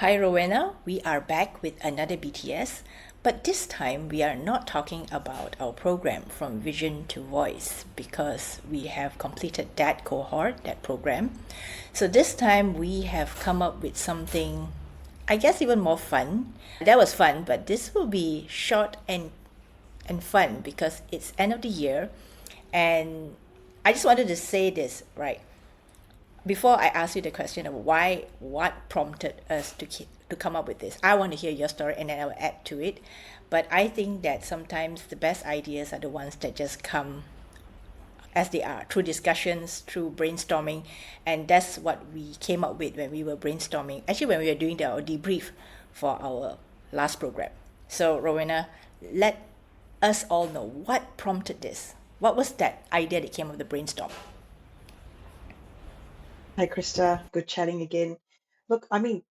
Hi Rowena, we are back with another BTS, but this time we are not talking about our program from vision to voice because we have completed that cohort, that program. So this time we have come up with something, I guess, even more fun. That was fun, but this will be short and fun because it's end of the year, and I just wanted to say this, right? Before I ask you the question of why, what prompted us to come up with this, I want to hear your story and then I will add to it. But I think that sometimes the best ideas are the ones that just come as they are through discussions, through brainstorming, and that's what we came up with when we were brainstorming. Actually, when we were doing our debrief for our last program. So, Rowena, let us all know what prompted this. What was that idea that came of the brainstorm? Hi, Krista. Good chatting again. Look,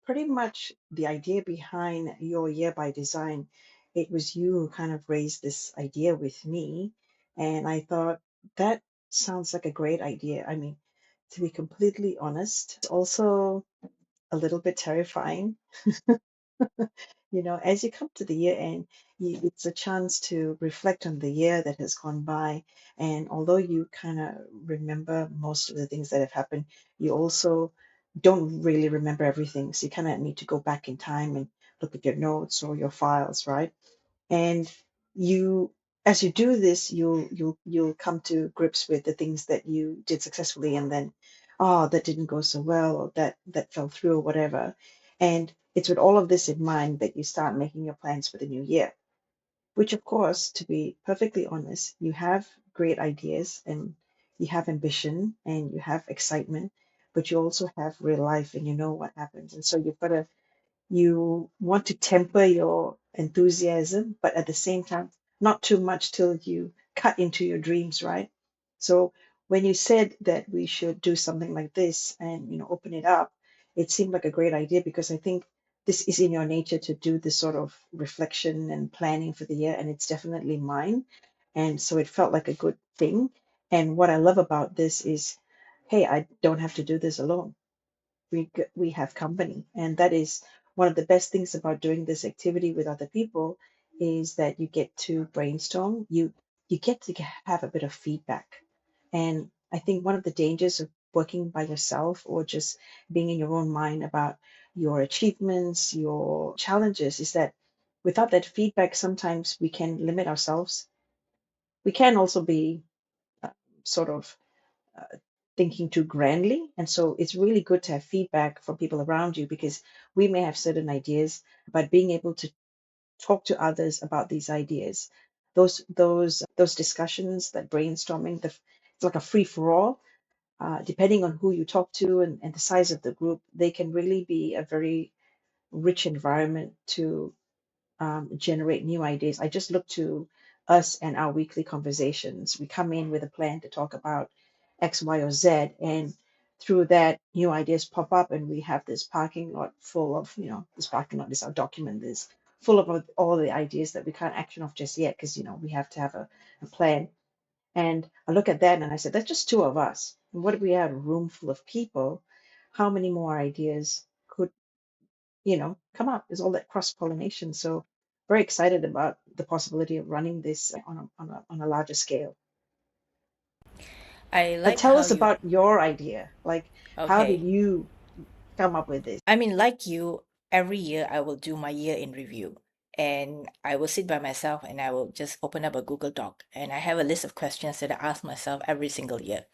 pretty much the idea behind your year by design, it was you who kind of raised this idea with me. And I thought that sounds like a great idea. To be completely honest, it's also a little bit terrifying. As you come to the year end, it's a chance to reflect on the year that has gone by. And although you kind of remember most of the things that have happened, you also don't really remember everything. So you kind of need to go back in time and look at your notes or your files, right? And you, as you do this, you'll come to grips with the things that you did successfully, and then, oh, that didn't go so well, or that fell through, or whatever. And it's with all of this in mind that you start making your plans for the new year. Which, of course, to be perfectly honest, you have great ideas and you have ambition and you have excitement, but you also have real life and you know what happens. And so you want to temper your enthusiasm, but at the same time, not too much till you cut into your dreams, right? So when you said that we should do something like this and open it up, it seemed like a great idea because I think this is in your nature to do this sort of reflection and planning for the year, and it's definitely mine. And so it felt like a good thing. And what I love about this is, hey, I don't have to do this alone. We have company, and that is one of the best things about doing this activity with other people is that you get to brainstorm, you get to have a bit of feedback. And I think one of the dangers of working by yourself or just being in your own mind about your achievements, your challenges, is that without that feedback sometimes we can limit ourselves. We can also be sort of thinking too grandly. And so it's really good to have feedback from people around you because we may have certain ideas, but being able to talk to others about these ideas, those discussions, that brainstorming, it's like a free for all. Depending on who you talk to and the size of the group, they can really be a very rich environment to generate new ideas. I just look to us and our weekly conversations. We come in with a plan to talk about X, Y, or Z, and through that, new ideas pop up, and we have this parking lot full of, this parking lot is our document, is full of all the ideas that we can't action off just yet because, we have to have a plan. And I look at that and I said, that's just two of us. And what if we had a room full of people? How many more ideas could come up. There's all that cross pollination. So very excited about the possibility of running this on a larger scale. I But like tell how us you. about your idea. Like, how did Okay. you come up with this? I mean, like you, every year I will do my year in review. And I will sit by myself and I will just open up a Google Doc. And I have a list of questions that I ask myself every single year.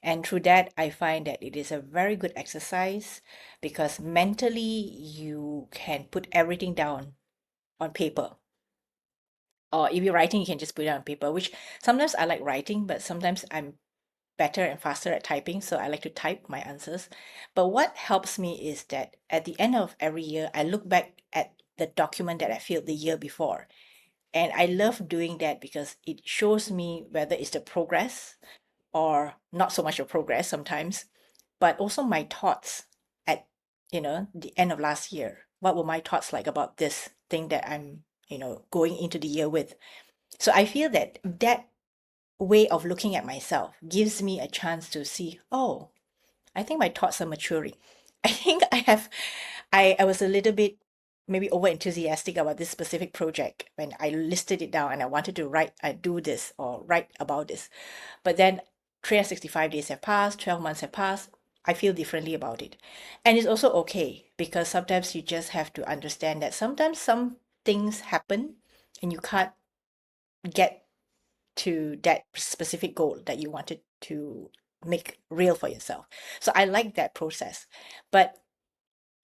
And through that, I find that it is a very good exercise because mentally you can put everything down on paper. Or if you're writing, you can just put it on paper, which sometimes I like writing, but sometimes I'm better and faster at typing, so I like to type my answers. But what helps me is that at the end of every year, I look back at the document that I filled the year before. And I love doing that because it shows me whether it's the progress or not so much of progress sometimes, but also my thoughts at, the end of last year. What were my thoughts like about this thing that I'm, going into the year with? So I feel that that way of looking at myself gives me a chance to see, oh, I think my thoughts are maturing. I think I was a little bit maybe over enthusiastic about this specific project when I listed it down and I wanted to write, I do this or write about this. But then 365 days have passed, 12 months have passed. I feel differently about it. And it's also okay because sometimes you just have to understand that sometimes some things happen and you can't get to that specific goal that you wanted to make real for yourself. So I like that process. But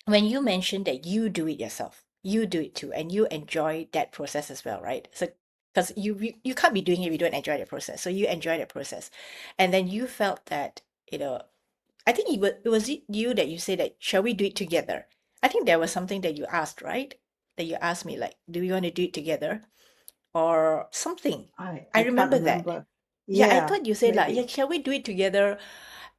when you mentioned that you do it yourself, you do it too, and you enjoy that process as well, right? So because you can't be doing it if you don't enjoy the process. So you enjoy the process. And then you felt that, I think it was you that you said that shall we do it together? I think there was something that you asked, right? That you asked me like, do we want to do it together or something? I I can't remember that. remember. Yeah, I Yeah, thought you said like, yeah, maybe. shall we do it together?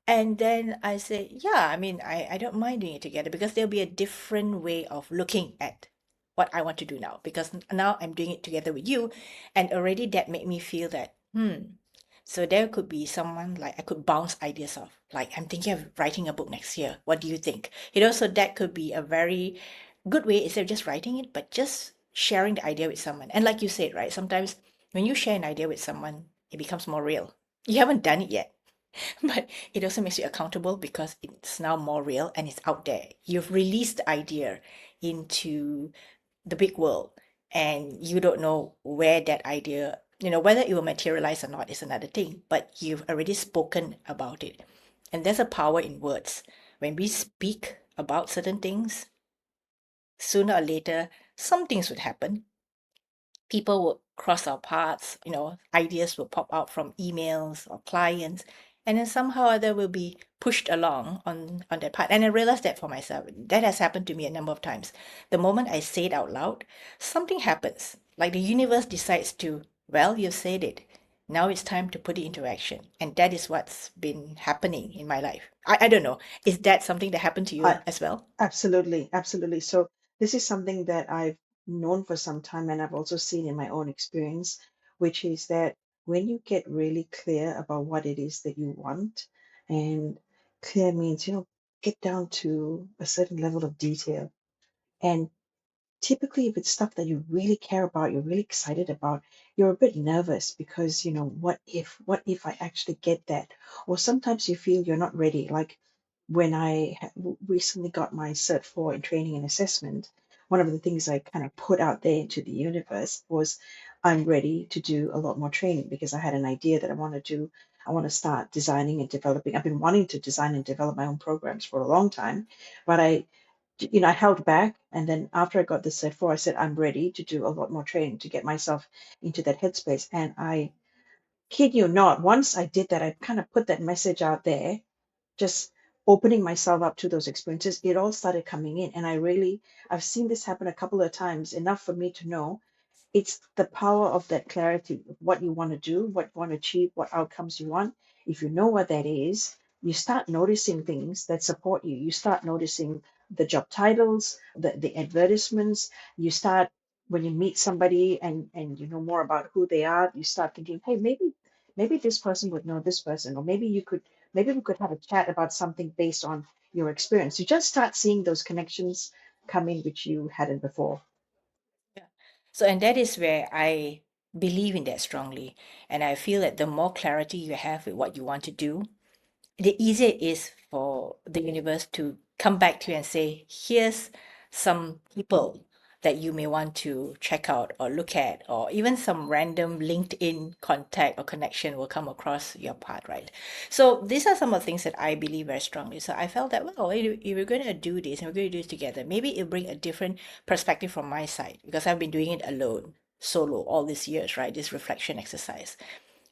And then I said, yeah, I mean, I don't mind doing it together because there'll be a different way of looking at what I want to do now because now I'm doing it together with you. And already that made me feel that, so there could be someone like I could bounce ideas off. Like I'm thinking of writing a book next year. What do you think? So that could be a very good way instead of just writing it, but just sharing the idea with someone. And like you said, right, sometimes when you share an idea with someone, it becomes more real. You haven't done it yet, but it also makes you accountable because it's now more real and it's out there. You've released the idea into the big world and you don't know where that idea, whether it will materialize or not is another thing, but you've already spoken about it. And there's a power in words. When we speak about certain things, sooner or later, some things would happen. People will cross our paths, ideas will pop out from emails or clients, and then somehow or other will be pushed along on that part. And I realized that for myself. That has happened to me a number of times. The moment I say it out loud, something happens. Like the universe decides to, well, you said it. Now it's time to put it into action. And that is what's been happening in my life. I don't know. Is that something that happened to you I as well? Absolutely, absolutely. So this is something that I've known for some time, and I've also seen in my own experience, which is that when you get really clear about what it is that you want, and clear means, get down to a certain level of detail. And typically, if it's stuff that you really care about, you're really excited about, you're a bit nervous because, what if I actually get that? Or sometimes you feel you're not ready. Like when I recently got my Cert 4 in training and assessment, one of the things I kind of put out there into the universe was I'm ready to do a lot more training because I had an idea that I want to do. I want to start designing and developing. I've been wanting to design and develop my own programs for a long time, but I held back. And then after I got the Cert 4, I said, I'm ready to do a lot more training to get myself into that headspace. And I kid you not, once I did that, I kind of put that message out there, just opening myself up to those experiences. It all started coming in. And I've seen this happen a couple of times, enough for me to know it's the power of that clarity of what you want to do, what you want to achieve, what outcomes you want. If you know what that is, you start noticing things that support you. You start noticing the job titles, the advertisements. You start, when you meet somebody and you know more about who they are, you start thinking, hey, maybe this person would know this person, or maybe we could have a chat about something based on your experience. You just start seeing those connections come in which you hadn't before. Yeah. So, and that is where I believe in that strongly. And I feel that the more clarity you have with what you want to do, the easier it is for the universe to come back to you and say, here's some people that you may want to check out or look at, or even some random LinkedIn contact or connection will come across your path, right? So these are some of the things that I believe very strongly. So I felt that, well, if we're going to do this and we're going to do it together, maybe it'll bring a different perspective from my side because I've been doing it alone, solo, all these years, right? This reflection exercise.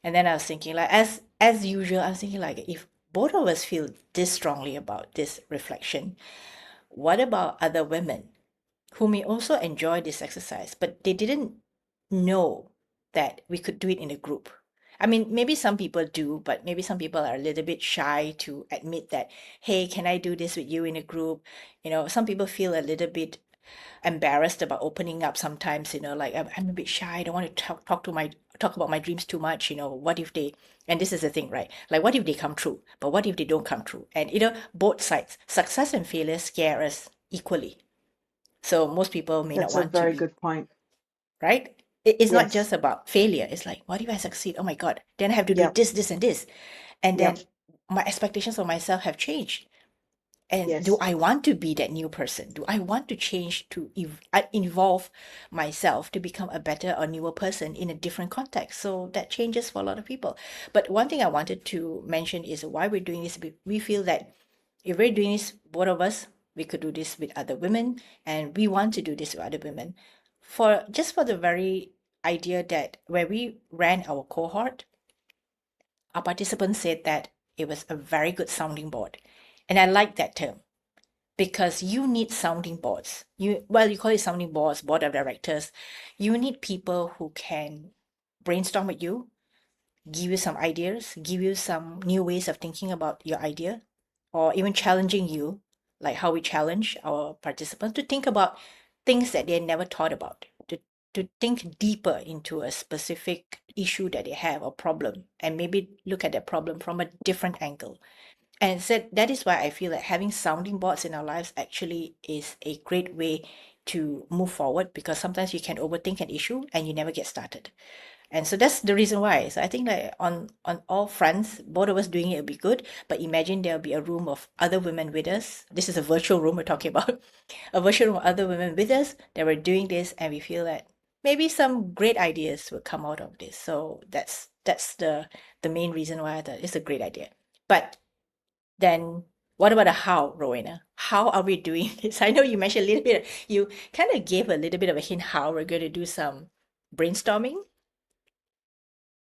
And then I was thinking, like, as usual, I was thinking, like, if both of us feel this strongly about this reflection, what about other women who may also enjoy this exercise, but they didn't know that we could do it in a group? I mean, maybe some people do, but maybe some people are a little bit shy to admit that, hey, can I do this with you in a group? Some people feel a little bit embarrassed about opening up sometimes, like I'm a bit shy. I don't want to talk about my dreams too much. What if they, and this is the thing, right? Like, what if they come true? But what if they don't come true? And, both sides, success and failure scare us equally. So most people may not That's a want to very be, good point. right? It's not Yes. just about failure. It's like, what if I succeed? Oh my God, then I have to do Yep. this, this, and this. And Yep. then my expectations of myself have changed. And do Yes. I want to be that new person? Do I want to change to evolve myself to become a better or newer person in a different context? So that changes for a lot of people. But one thing I wanted to mention is why we're doing this. We feel that if we're doing this, both of us, we could do this with other women, and we want to do this with other women for just for the very idea that where we ran our cohort, our participants said that it was a very good sounding board. And I like that term because you need sounding boards. You call it sounding boards, board of directors. You need people who can brainstorm with you, give you some ideas, give you some new ways of thinking about your idea, or even challenging you, like how we challenge our participants to think about things that they never thought about, to think deeper into a specific issue that they have or problem, and maybe look at that problem from a different angle. And said that is why I feel that having sounding boards in our lives actually is a great way to move forward, because sometimes you can overthink an issue and you never get started. And so that's the reason why. So I think that on all fronts, both of us doing it will be good. But imagine there'll be a room of other women with us. This is a virtual room we're talking about. A virtual room of other women with us that we're doing this, and we feel that maybe some great ideas will come out of this. So that's the main reason why I thought it's a great idea. But then what about the how, Rowena? How are we doing this? I know you mentioned a little bit, you kind of gave a little bit of a hint how we're going to do some brainstorming.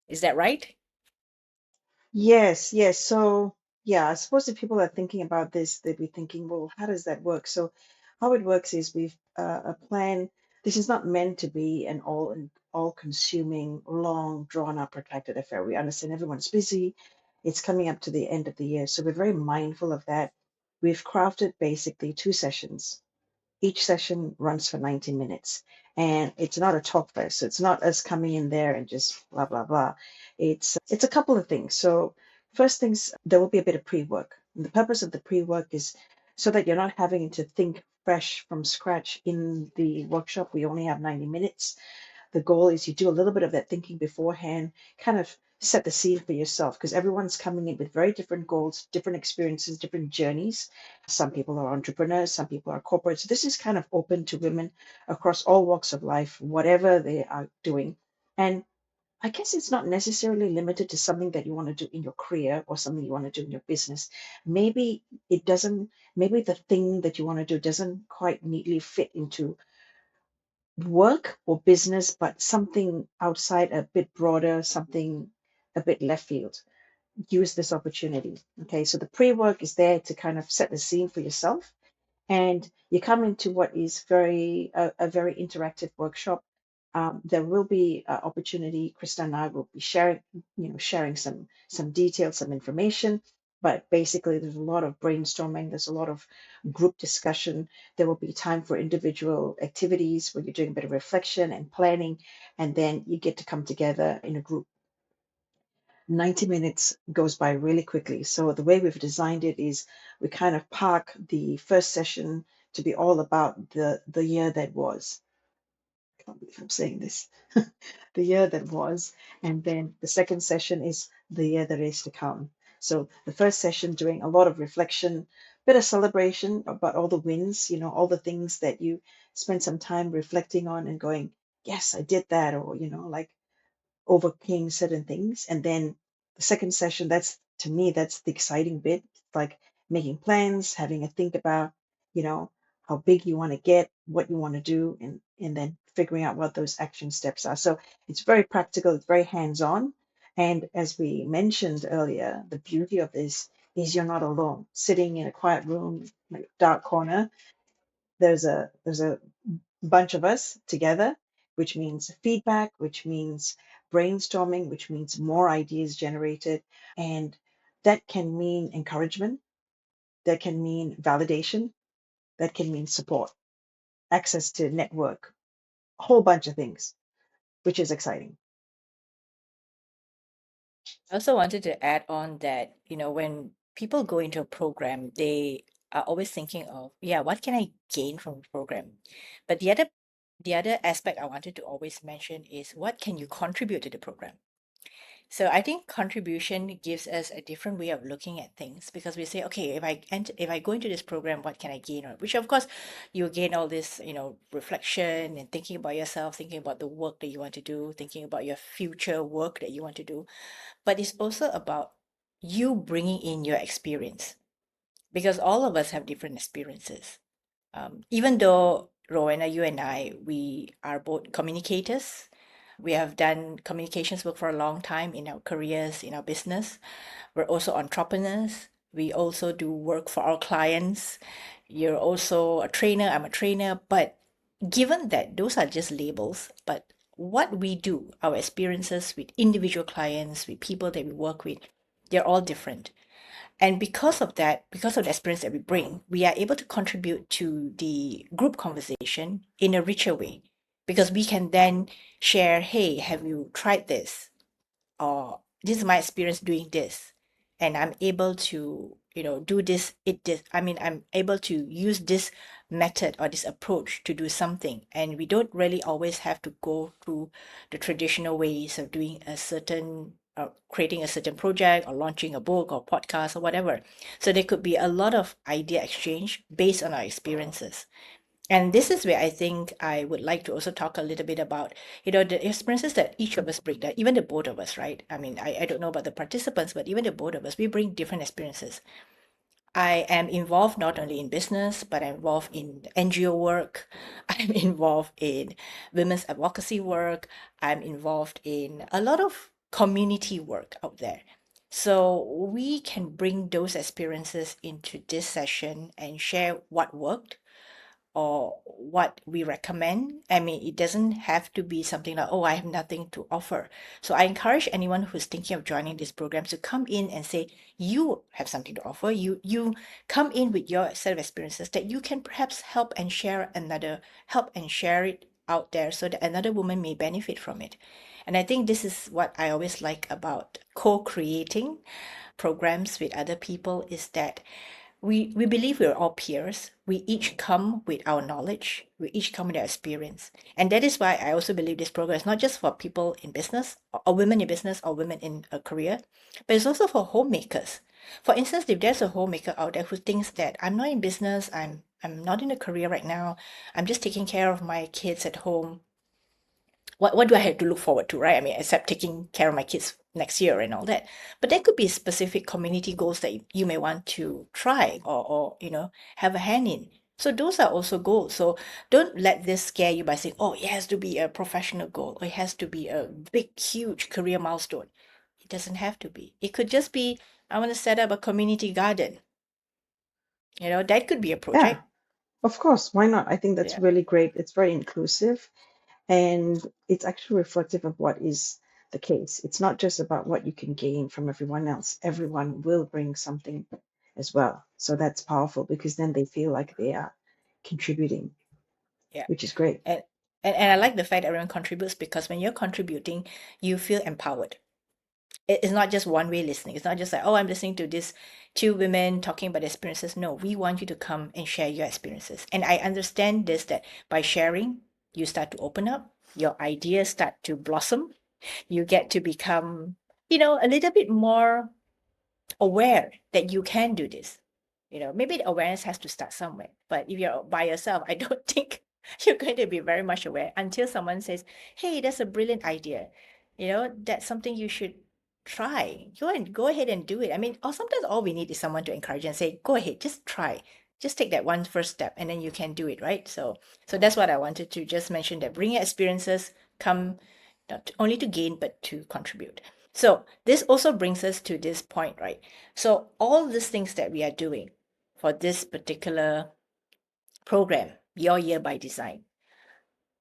Is that right? Yes, yes. So, yeah, I suppose if people are thinking about this, they'd be thinking, well, how does that work? So, how it works is we've a plan. This is not meant to be an all-consuming, long, drawn-out, protracted affair. We understand everyone's busy. It's coming up to the end of the year, so we're very mindful of that. We've crafted basically two sessions. Each session runs for 90 minutes, and it's not a talk fest. So it's not us coming in there and just blah blah blah. It's a couple of things. So first things, there will be a bit of pre-work. And the purpose of the pre-work is so that you're not having to think fresh from scratch in the workshop. We only have 90 minutes. The goal is you do a little bit of that thinking beforehand, kind of set the scene for yourself, because everyone's coming in with very different goals, different experiences, different journeys. Some people are entrepreneurs, some people are corporate. So this is kind of open to women across all walks of life, whatever they are doing. And I guess it's not necessarily limited to something that you want to do in your career or something you want to do in your business. Maybe it doesn't, maybe the thing that you want to do doesn't quite neatly fit into work or business, but something outside, a bit broader, something a bit left field. Use this opportunity. Okay, so the pre work is there to kind of set the scene for yourself, and you come into what is a very interactive workshop. There will be opportunity. Krista and I will be sharing some details, some information. But basically, there's a lot of brainstorming. There's a lot of group discussion. There will be time for individual activities where you're doing a bit of reflection and planning, and then you get to come together in a group. 90 minutes goes by really quickly. So the way we've designed it is we kind of park the first session to be all about the year that was. I can't believe I'm saying this. The year that was, and then the second session is the year that is to come. So the first session doing a lot of reflection, bit of celebration about all the wins, all the things that you spend some time reflecting on and going, yes, I did that, or like overcame certain things. And then the second session, that's to me, that's the exciting bit. It's like making plans, having a think about, you know, how big you want to get, what you want to do, and then figuring out what those action steps are. So it's very practical, it's very hands-on. And as we mentioned earlier, the beauty of this is you're not alone. Sitting in a quiet room, like dark corner, there's a bunch of us together, which means feedback, which means brainstorming, which means more ideas generated. And that can mean encouragement, that can mean validation, that can mean support, access to network, a whole bunch of things, which is exciting. I also wanted to add on that, when people go into a program, they are always thinking of, yeah, what can I gain from the program? But the other aspect I wanted to always mention is what can you contribute to the program? So I think contribution gives us a different way of looking at things because we say, okay, if I go into this program, what can I gain? Or which of course you gain all this, reflection and thinking about yourself, thinking about the work that you want to do, thinking about your future work that you want to do. But it's also about you bringing in your experience because all of us have different experiences. Even though Rowena, you and I, we are both communicators, we have done communications work for a long time in our careers, in our business. We're also entrepreneurs. We also do work for our clients. You're also a trainer, I'm a trainer. But given that those are just labels, but what we do, our experiences with individual clients, with people that we work with, they're all different. And because of that, because of the experience that we bring, we are able to contribute to the group conversation in a richer way because we can then share, hey, have you tried this? Or this is my experience doing this. And I'm able to, do this. I mean, I'm able to use this method or this approach to do something. And we don't really always have to go through the traditional ways of doing creating a certain project or launching a book or podcast or whatever. So there could be a lot of idea exchange based on our experiences. And this is where I think I would like to also talk a little bit about, the experiences that each of us bring, that even the both of us, right? I mean, I don't know about the participants, but even the both of us, we bring different experiences. I am involved not only in business, but I'm involved in NGO work. I'm involved in women's advocacy work. I'm involved in a lot of community work out there. So we can bring those experiences into this session and share what worked or what we recommend. I mean, it doesn't have to be something like, oh, I have nothing to offer. So I encourage anyone who's thinking of joining these programs to come in and say, you have something to offer. You come in with your set of experiences that you can perhaps help and share it out there so that another woman may benefit from it. And I think this is what I always like about co-creating programs with other people is that we believe we're all peers. We each come with our knowledge. We each come with our experience. And that is why I also believe this program is not just for people in business or women in business or women in a career, but it's also for homemakers. For instance, if there's a homemaker out there who thinks that I'm not in business, I'm not in a career right now, I'm just taking care of my kids at home, what do I have to look forward to, right? I mean, except taking care of my kids next year and all that. But there could be specific community goals that you may want to try or have a hand in. So those are also goals. So don't let this scare you by saying, oh, it has to be a professional goal or it has to be a big, huge career milestone. It doesn't have to be. It could just be, I want to set up a community garden. That could be a Yeah, project. of course. Why not? I think that's Yeah. really great. It's very inclusive and it's actually reflective of what is the case. It's not just about what you can gain from everyone else. Everyone will bring something as well. So that's powerful because then they feel like they are contributing, Yeah. which is great. And and I like the fact that everyone contributes because when you're contributing, you feel empowered. It's not just one way listening. It's not just like, oh, I'm listening to these two women talking about their experiences. No, we want you to come and share your experiences. And I understand this that by sharing, you start to open up, your ideas start to blossom, you get to become, a little bit more aware that you can do this. Maybe the awareness has to start somewhere. But if you're by yourself, I don't think you're going to be very much aware until someone says, hey, that's a brilliant idea. That's something you should try. Go ahead and do it. I mean, or sometimes all we need is someone to encourage and say, go ahead, just try. Just take that one first step and then you can do it, right? So that's what I wanted to just mention that bring your experiences, come not only to gain but to contribute. So this also brings us to this point, right? So all these things that we are doing for this particular program, Your Year by Design,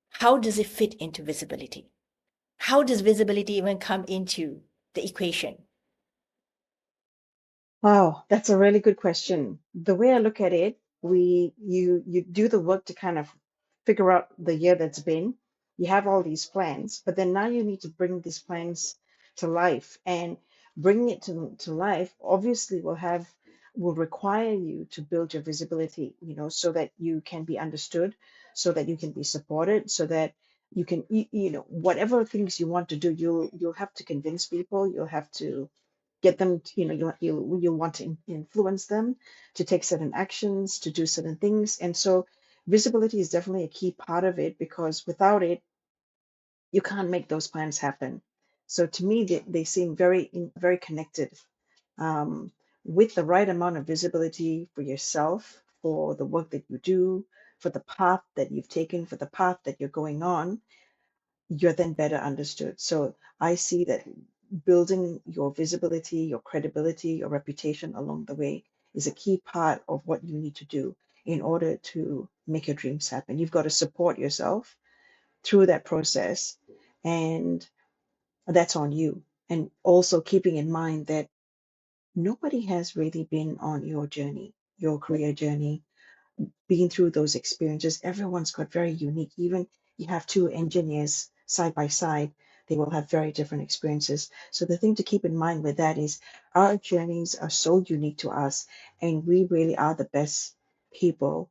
how does it fit into visibility? How does visibility even come into the equation? Wow, that's a really good question. The way I look at it, you do the work to kind of figure out the year that's been. You have all these plans, but then now you need to bring these plans to life. And bringing it to life obviously will have will require you to build your visibility, so that you can be understood, so that you can be supported, so that you can, whatever things you want to do, you'll have to convince people, you'll have to get them, you'll want to influence them to take certain actions, to do certain things. And so visibility is definitely a key part of it, because without it, you can't make those plans happen. So to me, they seem very connected. um, with the right amount of visibility for yourself, for the work that you do, for the path that you've taken, for the path that you're going on, you're then better understood. So I see that building your visibility, your credibility, your reputation along the way is a key part of what you need to do in order to make your dreams happen. You've got to support yourself through that process, and that's on you. And also keeping in mind that nobody has really been on your journey, your career journey, been through those experiences. Everyone's got very unique. Even you have two engineers side by side, they will have very different experiences. So the thing to keep in mind with that is our journeys are so unique to us, and we really are the best people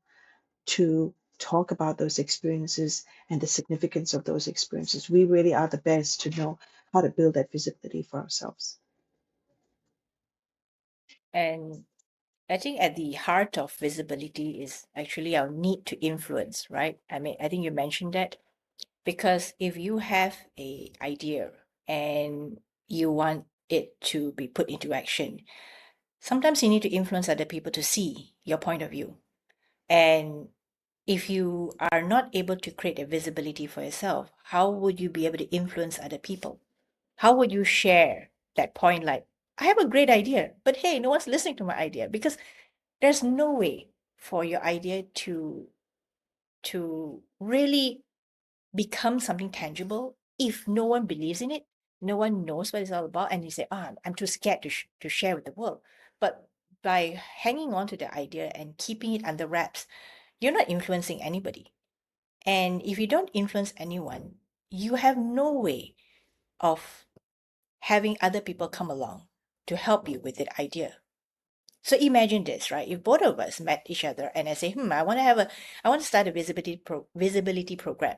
to talk about those experiences and the significance of those experiences. We really are the best to know how to build that visibility for ourselves. And I think at the heart of visibility is actually our need to influence, right? I mean, I think you mentioned that because if you have a idea and you want it to be put into action, sometimes you need to influence other people to see your point of view. And if you are not able to create a visibility for yourself, how would you be able to influence other people? How would you share that point like, I have a great idea, but hey, no one's listening to my idea? Because there's no way for your idea to really become something tangible if no one believes in it, no one knows what it's all about, and you say, "Ah, I'm too scared to share with the world." But by hanging on to the idea and keeping it under wraps, you're not influencing anybody. And if you don't influence anyone, you have no way of having other people come along to help you with that idea. So imagine this, right? If both of us met each other and I say, I want to start a visibility program,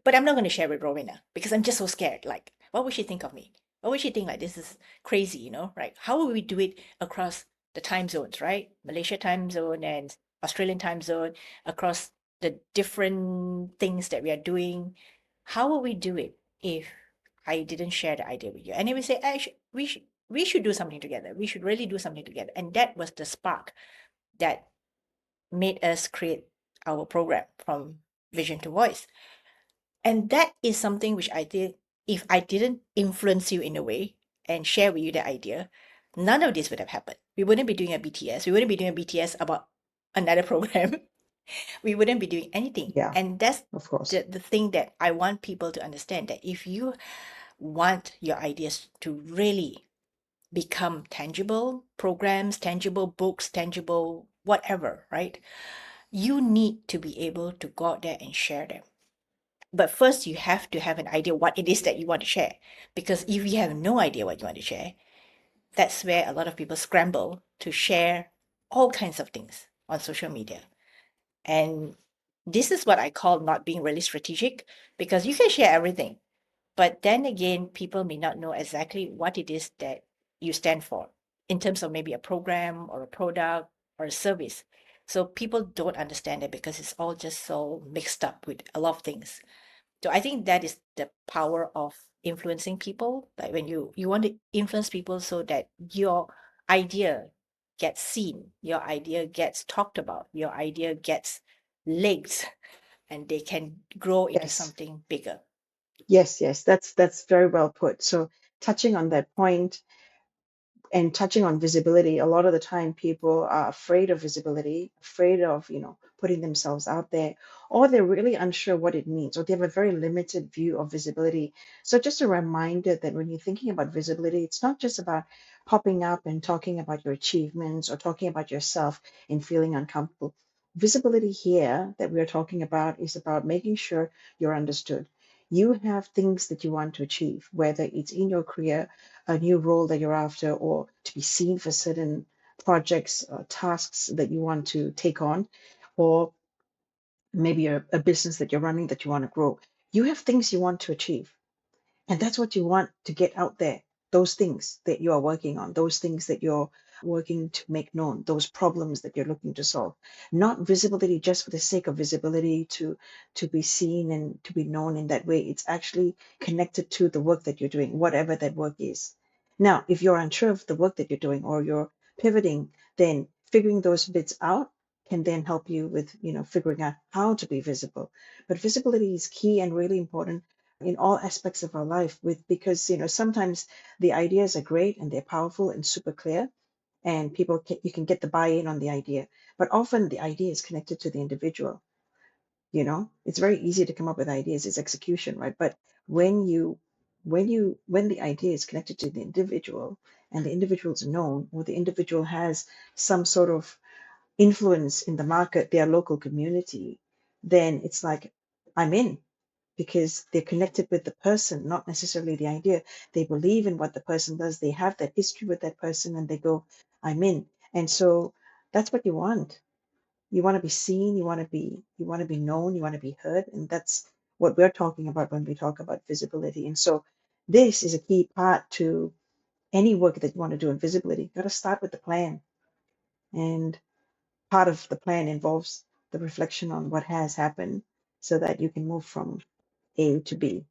but I'm not going to share with Rowena because I'm just so scared. Like, what would she think of me? What would she think? Like, this is crazy, right? How will we do it across the time zones, right? Malaysia time zone and Australian time zone, across the different things that we are doing. How will we do it if I didn't share the idea with you? And then we say, we should do something together. We should really do something together. And that was the spark that made us create our program from vision to voice. And that is something which I think if I didn't influence you in a way and share with you the idea, none of this would have happened. We wouldn't be doing a BTS. We wouldn't be doing a BTS about another program. We wouldn't be doing anything. Yeah, And that's of course. the thing that I want people to understand, that if you want your ideas to really become tangible programs, tangible books, tangible whatever, right? You need to be able to go out there and share them. But first, you have to have an idea what it is that you want to share. Because if you have no idea what you want to share, that's where a lot of people scramble to share all kinds of things on social media. And this is what I call not being really strategic, because you can share everything. But then again, people may not know exactly what it is that you stand for in terms of maybe a program or a product or a service. So people don't understand it because it's all just so mixed up with a lot of things. So I think that is the power of influencing people. Like when you want to influence people so that your idea gets seen, your idea gets talked about, your idea gets legs, and they can grow into Yes. something bigger. Yes, that's very well put. So touching on that point, and touching on visibility, a lot of the time people are afraid of visibility, afraid of, putting themselves out there, or they're really unsure what it means, or they have a very limited view of visibility. So just a reminder that when you're thinking about visibility, it's not just about popping up and talking about your achievements or talking about yourself and feeling uncomfortable. Visibility here that we're talking about is about making sure you're understood. You have things that you want to achieve, whether it's in your career, a new role that you're after, or to be seen for certain projects or tasks that you want to take on, or maybe a business that you're running that you want to grow. You have things you want to achieve. And that's what you want to get out there. Those things that you are working on, those things that you're working to make known, those problems that you're looking to solve. Not visibility just for the sake of visibility to be seen and to be known in that way. It's actually connected to the work that you're doing, whatever that work is. Now, if you're unsure of the work that you're doing or you're pivoting, then figuring those bits out can then help you with, figuring out how to be visible. But visibility is key and really important in all aspects of our life with because sometimes the ideas are great and they're powerful and super clear and you can get the buy-in on the idea, but often the idea is connected to the individual. It's very easy to come up with ideas, it's execution, right? But when the idea is connected to the individual and the individual is known, or the individual has some sort of influence in the market, their local community, then it's like, I'm in, because they're connected with the person, not necessarily the idea. They believe in what the person does. They have that history with that person and they go, I'm in. And so that's what you want. You want to be seen, you want to be known, you want to be heard. And that's what we're talking about when we talk about visibility. And so this is a key part to any work that you want to do in visibility. You've got to start with the plan. And part of the plan involves the reflection on what has happened so that you can move from A to B.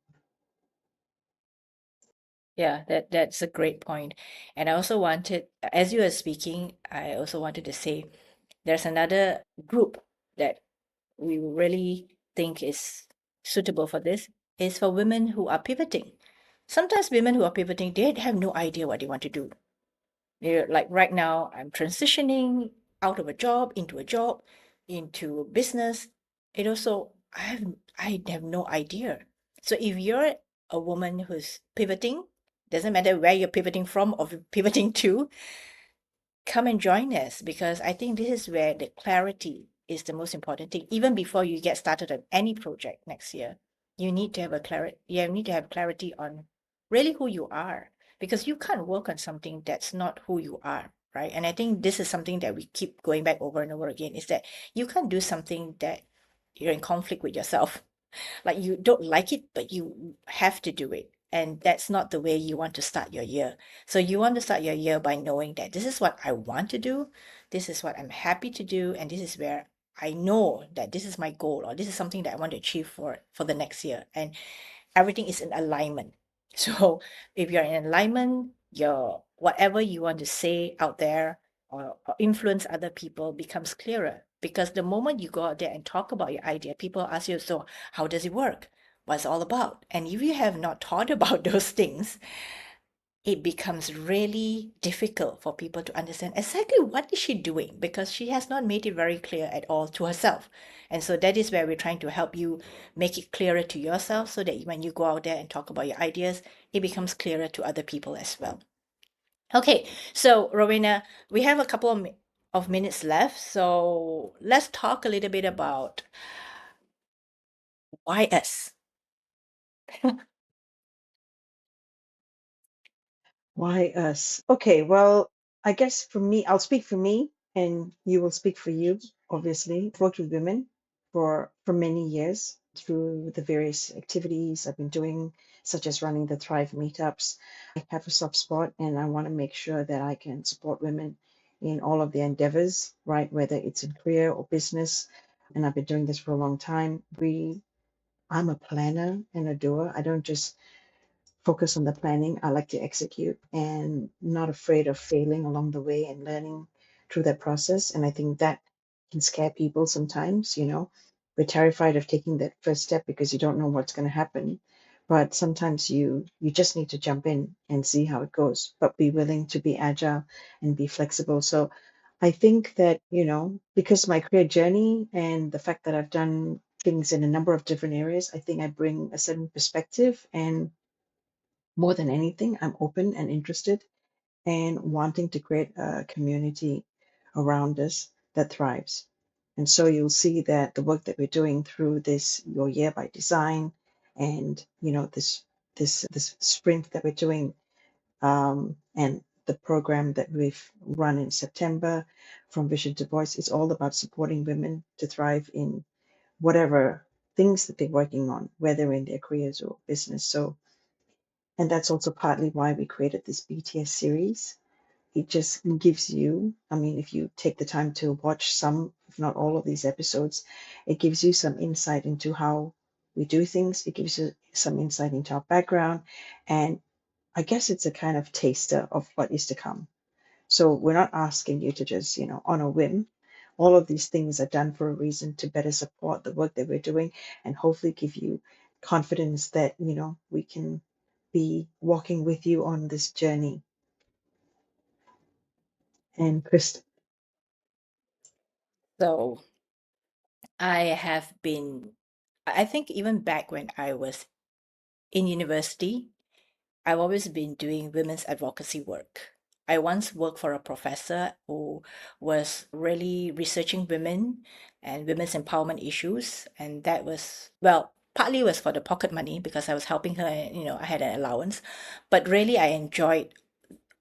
Yeah, that's a great point. And I also wanted, as you were speaking, I also wanted to say there's another group that we really think is suitable for this is for women who are pivoting. Sometimes women who are pivoting, they have no idea what they want to do. They're like right now, I'm transitioning out of a job into a job, into a business. It also, I have no idea. So if you're a woman who's pivoting, doesn't matter where you're pivoting from or pivoting to, come and join us because I think this is where the clarity is the most important thing. Even before you get started on any project next year, you need to have a clarity. You need to have clarity on really who you are because you can't work on something that's not who you are, right? And I think this is something that we keep going back over and over again is that you can't do something that you're in conflict with yourself, like you don't like it, but you have to do it. And that's not the way you want to start your year. So you want to start your year by knowing that this is what I want to do, this is what I'm happy to do, and this is where I know that this is my goal or this is something that I want to achieve for the next year. And everything is in alignment. So if you're in alignment, your whatever you want to say out there or influence other people becomes clearer. Because the moment you go out there and talk about your idea, people ask you, so how does it work? What's it all about? And if you have not thought about those things, it becomes really difficult for people to understand exactly what is she doing because she has not made it very clear at all to herself. And so that is where we're trying to help you make it clearer to yourself so that when you go out there and talk about your ideas, it becomes clearer to other people as well. Okay, so Rowena, we have a couple of minutes left, so let's talk a little bit about why us. Why us? Okay, well, I guess for me, I'll speak for me and you will speak for you, obviously. I've worked with women for many years through the various activities I've been doing, such as running the Thrive meetups. I have a soft spot and I want to make sure that I can support women in all of their endeavors, right? Whether it's in career or business. And I've been doing this for a long time. I'm a planner and a doer. I don't just focus on the planning. I like to execute and not afraid of failing along the way and learning through that process. And I think that can scare people sometimes, We're terrified of taking that first step because you don't know what's going to happen. But sometimes you just need to jump in and see how it goes, but be willing to be agile and be flexible. So I think that, because my career journey and the fact that I've done things in a number of different areas, I think I bring a certain perspective, and more than anything, I'm open and interested and wanting to create a community around us that thrives. And so you'll see that the work that we're doing through this Your Year by Design and this sprint that we're doing, and the program that we've run in September, From Vision to Voice, is all about supporting women to thrive in whatever things that they're working on, whether in their careers or business. So, and that's also partly why we created this BTS series. It just gives you, I mean, if you take the time to watch some, if not all of these episodes, it gives you some insight into how we do things. It gives you some insight into our background. And I guess it's a kind of taster of what is to come. So we're not asking you to just, on a whim. All of these things are done for a reason to better support the work that we're doing and hopefully give you confidence that, we can be walking with you on this journey. And Krista. So I have been, I think even back when I was in university, I've always been doing women's advocacy work. I once worked for a professor who was really researching women and women's empowerment issues. And that was, well, partly was for the pocket money because I was helping her and, I had an allowance. But really, I enjoyed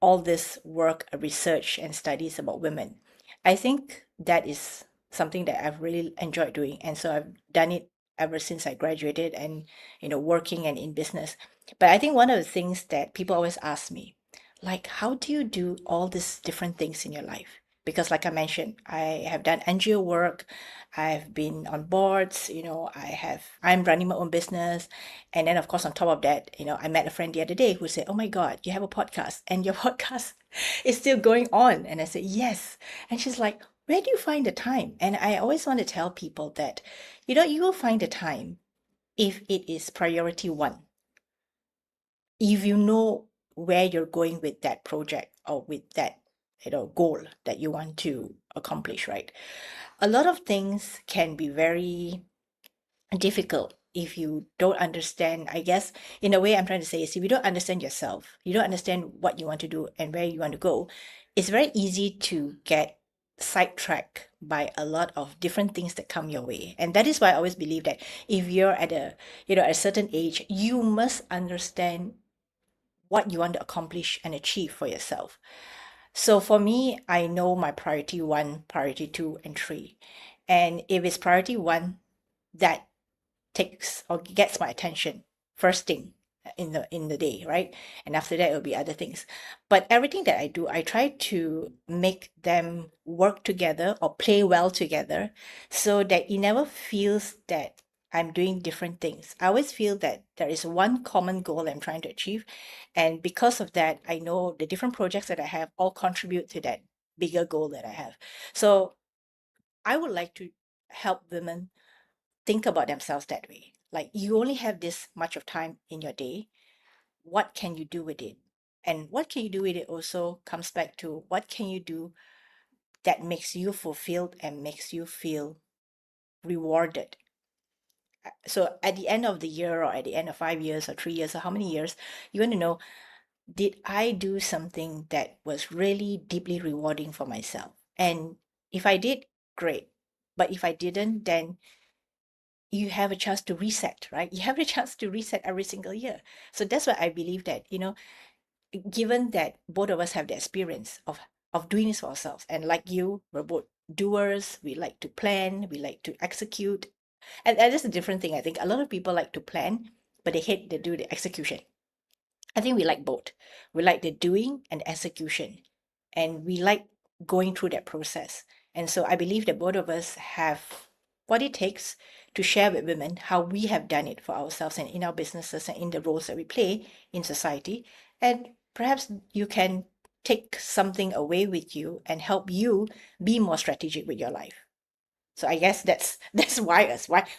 all this work, research, and studies about women. I think that is something that I've really enjoyed doing. And so I've done it ever since I graduated and, working and in business. But I think one of the things that people always ask me, like, how do you do all these different things in your life? Because, like I mentioned, I have done NGO work, I've been on boards, I'm running my own business. And then, of course, on top of that, I met a friend the other day who said, "Oh my God, you have a podcast and your podcast is still going on." And I said, "Yes." And she's like, "Where do you find the time?" And I always want to tell people that, you will find the time if it is priority one. If you know where you're going with that project or with that, goal that you want to accomplish, right? A lot of things can be very difficult if you don't understand. I guess in a way I'm trying to say is, if you don't understand yourself, you don't understand what you want to do and where you want to go, it's very easy to get sidetracked by a lot of different things that come your way. And that is why I always believe that if you're at a certain age, you must understand what you want to accomplish and achieve for yourself. So for me, I know my priority one, priority two, and three. And if it's priority one, that takes or gets my attention first thing in the day, right? And after that, it'll be other things. But everything that I do, I try to make them work together or play well together, so that it never feels that I'm doing different things. I always feel that there is one common goal I'm trying to achieve, and because of that, I know the different projects that I have all contribute to that bigger goal that I have. So I would like to help women think about themselves that way. Like, you only have this much of time in your day. What can you do with it? And what can you do with it also comes back to what can you do that makes you fulfilled and makes you feel rewarded. So at the end of the year or at the end of 5 years or 3 years or how many years, you want to know, did I do something that was really deeply rewarding for myself? And if I did, great. But if I didn't, then you have a chance to reset, right? You have a chance to reset every single year. So that's why I believe that, given that both of us have the experience of doing this for ourselves, and like you, we're both doers, we like to plan, we like to execute. And that is a different thing. I think a lot of people like to plan, but they hate to do the execution. I think we like both. We like the doing and execution, and we like going through that process. And so I believe that both of us have what it takes to share with women how we have done it for ourselves and in our businesses and in the roles that we play in society. And perhaps you can take something away with you and help you be more strategic with your life. So I guess that's that's why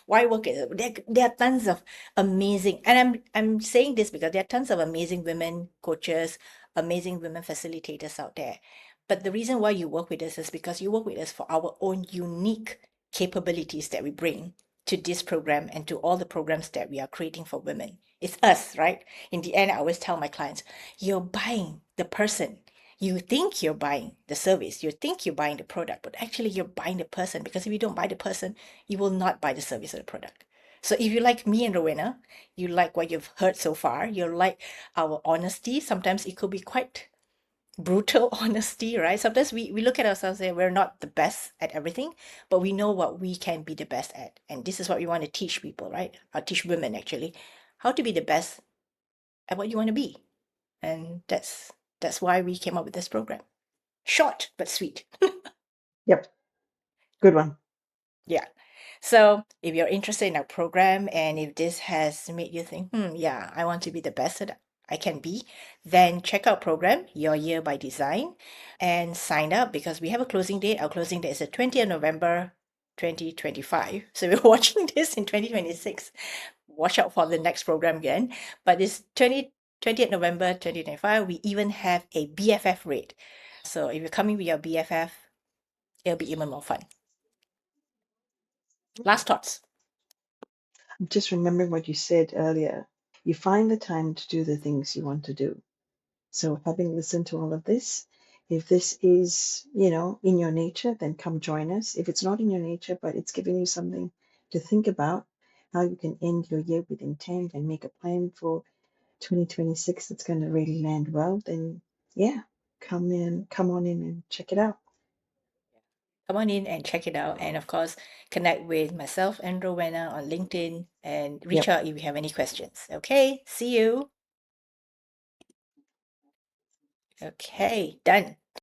work is there are tons of amazing, and I'm saying this because there are tons of amazing women coaches, amazing women facilitators out there. But the reason why you work with us is because you work with us for our own unique capabilities that we bring to this program and to all the programs that we are creating for women. It's us, right? In the end, I always tell my clients, you're buying the person. You think you're buying the service, you think you're buying the product, but actually you're buying the person, because if you don't buy the person, you will not buy the service or the product. So if you like me and Rowena, you like what you've heard so far, you like our honesty, sometimes it could be quite brutal honesty, right? Sometimes we look at ourselves and say we're not the best at everything, but we know what we can be the best at. And this is what we want to teach people, right? Or teach women actually, how to be the best at what you want to be. And that's why we came up with this program. Short but sweet. Yep, good one. Yeah. So if you're interested in our program and if this has made you think, yeah, I want to be the best that I can be, then check out program Your Year by Design and sign up because we have a closing date. Our closing date is the 20th of November 2025. So we're watching this in 2026. Watch out for the next program again. But it's 20th November 2025. We even have a BFF rate. So if you're coming with your BFF, it'll be even more fun. Last thoughts. I'm just remembering what you said earlier. You find the time to do the things you want to do. So, having listened to all of this, if this is, in your nature, then come join us. If it's not in your nature, but it's giving you something to think about, how you can end your year with intent and make a plan for 2026 that's going to really land well, then yeah, come on in and check it out. Come on in and check it out. And of course, connect with myself and Rowena on LinkedIn and reach Yep. out if you have any questions. Okay, see you. Okay, done.